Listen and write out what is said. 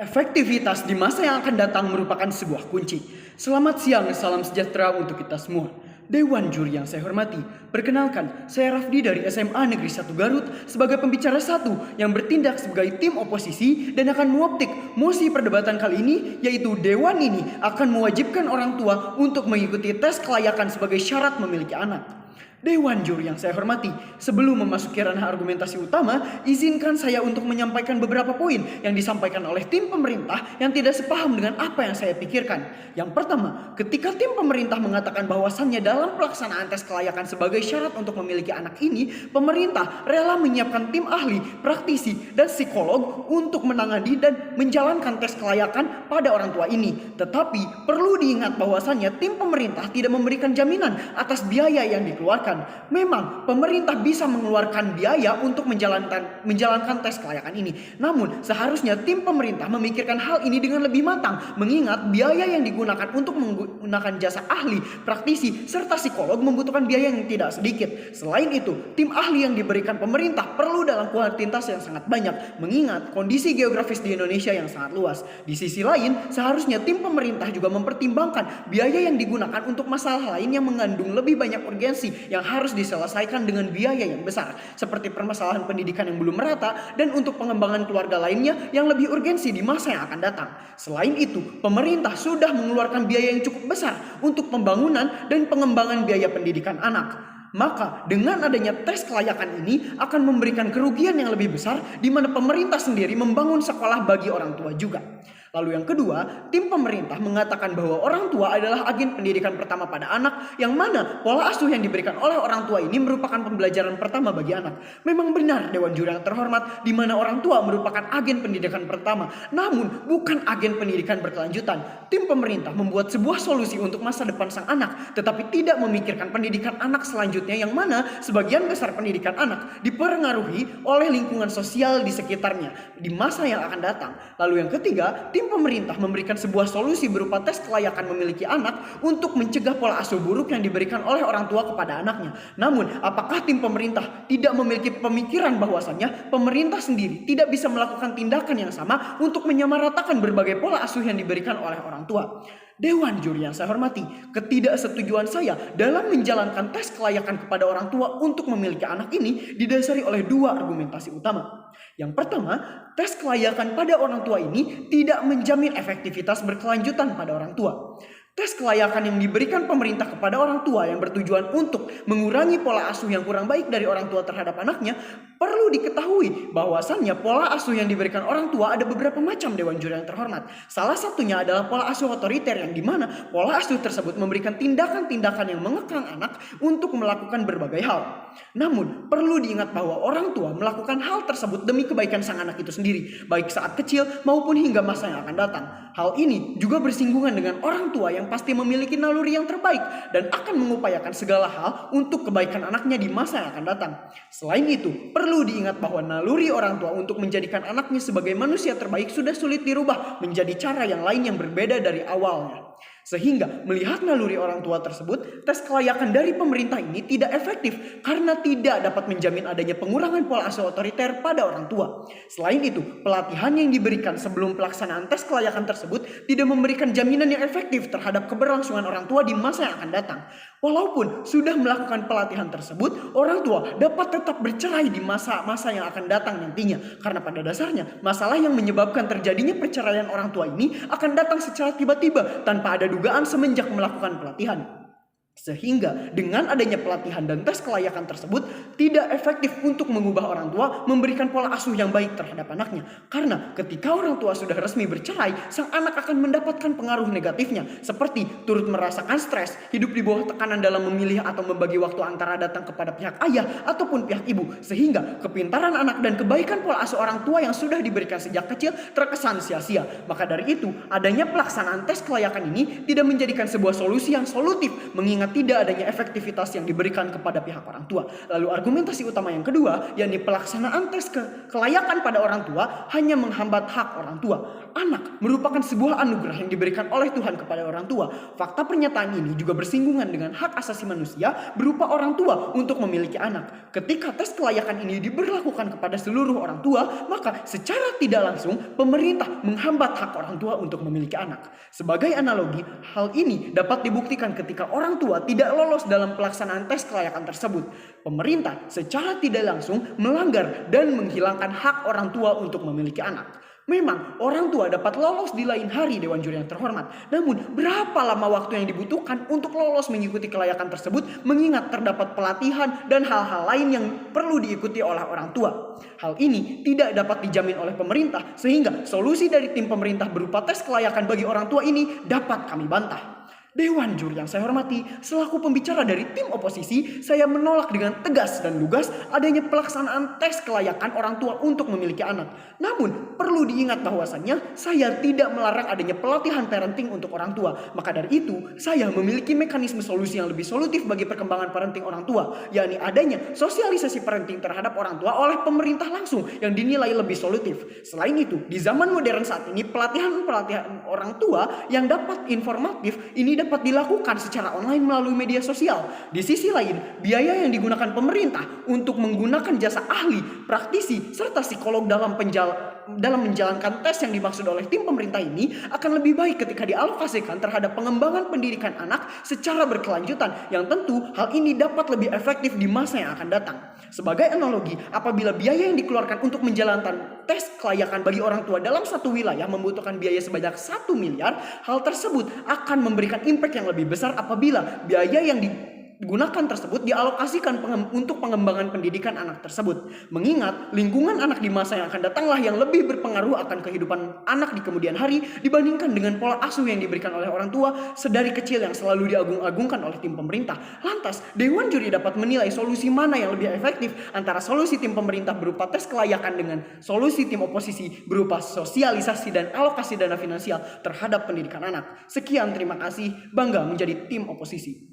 Efektivitas di masa yang akan datang merupakan sebuah kunci. Selamat siang, salam sejahtera untuk kita semua. Dewan Juri yang saya hormati, perkenalkan, saya Rafdi dari SMA Negeri 1 Garut sebagai pembicara satu yang bertindak sebagai tim oposisi dan akan mengoptik mosi perdebatan kali ini, yaitu Dewan ini akan mewajibkan orang tua untuk mengikuti tes kelayakan sebagai syarat memiliki anak. Dewan Juri yang saya hormati, sebelum memasuki ranah argumentasi utama, izinkan saya untuk menyampaikan beberapa poin yang disampaikan oleh tim pemerintah yang tidak sepaham dengan apa yang saya pikirkan. Yang pertama, ketika tim pemerintah mengatakan bahwasannya dalam pelaksanaan tes kelayakan sebagai syarat untuk memiliki anak ini, pemerintah rela menyiapkan tim ahli, praktisi, dan psikolog untuk menangani dan menjalankan tes kelayakan pada orang tua ini. Tetapi perlu diingat bahwasannya tim pemerintah tidak memberikan jaminan atas biaya yang dikeluarkan. Memang pemerintah bisa mengeluarkan biaya untuk menjalankan tes kelayakan ini. Namun seharusnya tim pemerintah memikirkan hal ini dengan lebih matang, mengingat biaya yang digunakan untuk menggunakan jasa ahli, praktisi, serta psikolog membutuhkan biaya yang tidak sedikit. Selain itu, tim ahli yang diberikan pemerintah perlu dalam kuantitas yang sangat banyak, mengingat kondisi geografis di Indonesia yang sangat luas. Di sisi lain, seharusnya tim pemerintah juga mempertimbangkan biaya yang digunakan untuk masalah lain yang mengandung lebih banyak urgensi yang harus diselesaikan dengan biaya yang besar, seperti permasalahan pendidikan yang belum merata dan untuk pengembangan keluarga lainnya yang lebih urgensi di masa yang akan datang. Selain itu, pemerintah sudah mengeluarkan biaya yang cukup besar untuk pembangunan dan pengembangan biaya pendidikan anak. Maka dengan adanya tes kelayakan ini akan memberikan kerugian yang lebih besar, di mana pemerintah sendiri membangun sekolah bagi orang tua juga. Lalu yang kedua, tim pemerintah mengatakan bahwa orang tua adalah agen pendidikan pertama pada anak, yang mana pola asuh yang diberikan oleh orang tua ini merupakan pembelajaran pertama bagi anak. Memang benar Dewan Juri yang terhormat, di mana orang tua merupakan agen pendidikan pertama, namun bukan agen pendidikan berkelanjutan. Tim pemerintah membuat sebuah solusi untuk masa depan sang anak, tetapi tidak memikirkan pendidikan anak selanjutnya, yang mana sebagian besar pendidikan anak dipengaruhi oleh lingkungan sosial di sekitarnya di masa yang akan datang. Lalu yang ketiga, tim pemerintah memberikan sebuah solusi berupa tes kelayakan memiliki anak untuk mencegah pola asuh buruk yang diberikan oleh orang tua kepada anaknya. Namun, apakah tim pemerintah tidak memiliki pemikiran bahwasannya pemerintah sendiri tidak bisa melakukan tindakan yang sama untuk menyamaratakan berbagai pola asuh yang diberikan oleh orang tua? Dewan Juri yang saya hormati, ketidaksetujuan saya dalam menjalankan tes kelayakan kepada orang tua untuk memiliki anak ini didasari oleh dua argumentasi utama. Yang pertama, tes kelayakan pada orang tua ini tidak menjamin efektivitas berkelanjutan pada orang tua. Tes kelayakan yang diberikan pemerintah kepada orang tua yang bertujuan untuk mengurangi pola asuh yang kurang baik dari orang tua terhadap anaknya, perlu diketahui bahwasannya pola asuh yang diberikan orang tua ada beberapa macam, Dewan Juri yang terhormat. Salah satunya adalah pola asuh otoriter, yang dimana pola asuh tersebut memberikan tindakan-tindakan yang mengekang anak untuk melakukan berbagai hal. Namun perlu diingat bahwa orang tua melakukan hal tersebut demi kebaikan sang anak itu sendiri, baik saat kecil maupun hingga masa yang akan datang. Hal ini juga bersinggungan dengan orang tua yang pasti memiliki naluri yang terbaik dan akan mengupayakan segala hal untuk kebaikan anaknya di masa yang akan datang. Selain itu, perlu diingat bahwa naluri orang tua untuk menjadikan anaknya sebagai manusia terbaik sudah sulit dirubah menjadi cara yang lain yang berbeda dari awalnya. Sehingga melihat naluri orang tua tersebut, tes kelayakan dari pemerintah ini tidak efektif karena tidak dapat menjamin adanya pengurangan pola asuh otoriter pada orang tua. Selain itu, pelatihan yang diberikan sebelum pelaksanaan tes kelayakan tersebut tidak memberikan jaminan yang efektif terhadap keberlangsungan orang tua di masa yang akan datang. Walaupun sudah melakukan pelatihan tersebut, orang tua dapat tetap bercerai di masa-masa yang akan datang nantinya. Karena pada dasarnya, masalah yang menyebabkan terjadinya perceraian orang tua ini akan datang secara tiba-tiba tanpa ada dugaan semenjak melakukan pelatihan. Sehingga dengan adanya pelatihan dan tes kelayakan tersebut tidak efektif untuk mengubah orang tua memberikan pola asuh yang baik terhadap anaknya. Karena ketika orang tua sudah resmi bercerai, sang anak akan mendapatkan pengaruh negatifnya, seperti turut merasakan stres, hidup di bawah tekanan dalam memilih atau membagi waktu antara datang kepada pihak ayah ataupun pihak ibu, sehingga kepintaran anak dan kebaikan pola asuh orang tua yang sudah diberikan sejak kecil terkesan sia-sia. Maka dari itu, adanya pelaksanaan tes kelayakan ini tidak menjadikan sebuah solusi yang solutif, mengingat dengan tidak adanya efektivitas yang diberikan kepada pihak orang tua. Lalu argumentasi utama yang kedua, yakni pelaksanaan tes kelayakan pada orang tua hanya menghambat hak orang tua. Anak merupakan sebuah anugerah yang diberikan oleh Tuhan kepada orang tua. Fakta pernyataan ini juga bersinggungan dengan hak asasi manusia berupa orang tua untuk memiliki anak. Ketika tes kelayakan ini diberlakukan kepada seluruh orang tua, maka secara tidak langsung pemerintah menghambat hak orang tua untuk memiliki anak. Sebagai analogi, hal ini dapat dibuktikan ketika orang tua tidak lolos dalam pelaksanaan tes kelayakan tersebut. Pemerintah secara tidak langsung melanggar dan menghilangkan hak orang tua untuk memiliki anak. Memang orang tua dapat lolos di lain hari Dewan Juri yang terhormat. Namun berapa lama waktu yang dibutuhkan untuk lolos mengikuti kelayakan tersebut, mengingat terdapat pelatihan dan hal-hal lain yang perlu diikuti oleh orang tua. Hal ini tidak dapat dijamin oleh pemerintah, sehingga solusi dari tim pemerintah berupa tes kelayakan bagi orang tua ini dapat kami bantah. Dewan Juri yang saya hormati, selaku pembicara dari tim oposisi, saya menolak dengan tegas dan lugas adanya pelaksanaan tes kelayakan orang tua untuk memiliki anak. Namun, perlu diingat bahwasannya saya tidak melarang adanya pelatihan parenting untuk orang tua. Maka dari itu, saya memiliki mekanisme solusi yang lebih solutif bagi perkembangan parenting orang tua, yakni adanya sosialisasi parenting terhadap orang tua oleh pemerintah langsung yang dinilai lebih solutif. Selain itu, di zaman modern saat ini, pelatihan orang tua yang dapat informatif ini dapat dilakukan secara online melalui media sosial. Di sisi lain, biaya yang digunakan pemerintah untuk menggunakan jasa ahli, praktisi, serta psikolog dalam menjalankan tes yang dimaksud oleh tim pemerintah ini akan lebih baik ketika dialokasikan terhadap pengembangan pendidikan anak secara berkelanjutan, yang tentu hal ini dapat lebih efektif di masa yang akan datang. Sebagai analogi, apabila biaya yang dikeluarkan untuk menjalankan tes kelayakan bagi orang tua dalam satu wilayah membutuhkan biaya sebanyak 1 miliar, hal tersebut akan memberikan impact yang lebih besar apabila biaya yang digunakan tersebut dialokasikan untuk pengembangan pendidikan anak tersebut. Mengingat lingkungan anak di masa yang akan datanglah yang lebih berpengaruh akan kehidupan anak di kemudian hari dibandingkan dengan pola asuh yang diberikan oleh orang tua sedari kecil yang selalu diagung-agungkan oleh tim pemerintah. Lantas, Dewan Juri dapat menilai solusi mana yang lebih efektif antara solusi tim pemerintah berupa tes kelayakan dengan solusi tim oposisi berupa sosialisasi dan alokasi dana finansial terhadap pendidikan anak. Sekian, terima kasih. Bangga menjadi tim oposisi.